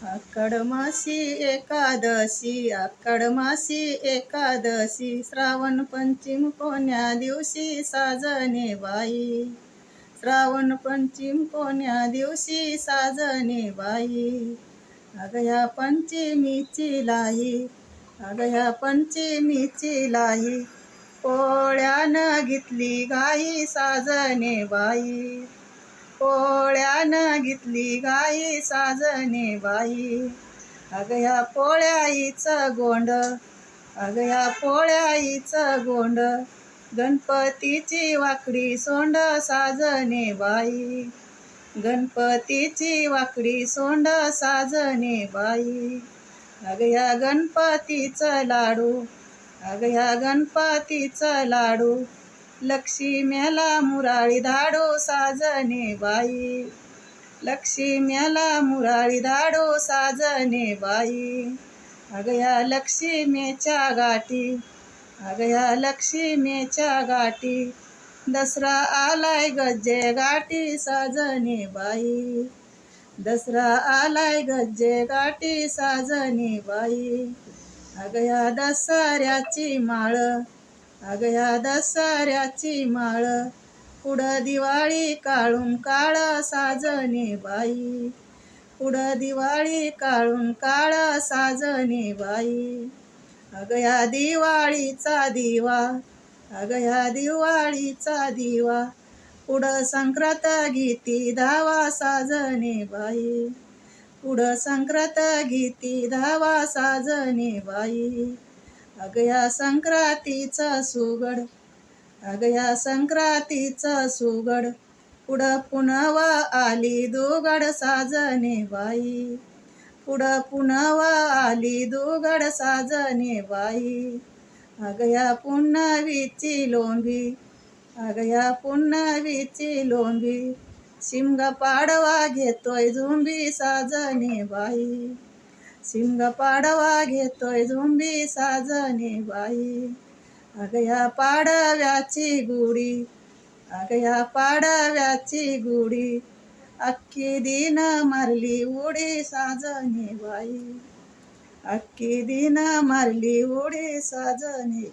आषाढमासी एकादशी, आषाढमासी एकादशी, श्रावण पंचम कोण्या दिवशी साजणे बाई, श्रावण पंचम कोण्या दिवशी साजणे बाई. अग ह्या पंचमीची लाही, अग ह्या पंचमीची लाही, पोळ्यानं घेतली घाई साजणे बाई, पोळ्यानं घेतली घाई साजणे बाई. अग ह्या पोळ्याईचं गोंड, अग ह्या पोळ्याईचं गोंड, गणपतीची वाकडी सोंड साजणे बाई, गणपतीची वाकडी सोंड साजणे बाई. अग ह्या गणपतीचं लाडू, अग ह्या गणपतीचं लाडू, लक्ष्म्याला मुराळी धाडू साजणे बाई, लक्ष्म्याला मुराळी धाडू साजणे बाई. अग ह्या लक्ष्मीच्या गाठी, अग ह्या लक्ष्मीच्या गाठी, दसरा आलाय गज्जे गाठी साजणे बाई, दसरा आलाय गज्जे गाठी साजणे बाई. अग ह्या दसऱ्याची माळ, अग ह्या दसऱ्याची माळ, पुढं दिवाळी काळून काळ साजणे बाई, पुढं दिवाळी काळून काळ साजणे बाई. अग ह्या दिवाळीचा दिवा, अग ह्या दिवाळीचा दिवा, पुढं संक्रांत गीती धावा साजणे बाई, पुढं संक्रांत गीती धावा साजणे बाई. अग ह्या संक्रांतीचं सुगड, अग ह्या संक्रांतीचं सुगड, पुढं पुनवा आली दुगड साजणे बाई, पुढं पुनवा आली दुगड साजणे बाई. अग ह्या पुन्नवीची लोंबी, अग ह्या पुन्नवीची लोंबी, शिमगा पाडवा घेतोय झुंबी साजणे बाई, शिमगा पाडवा घेतोय झुंबी साजणे बाई. अग ह्या पाडव्याची गुढी, अग ह्या पाडव्याची गुढी, अख्खी दिन मारली उडी साजणे बाई, अख्खी दिन मारली उडी साजणे.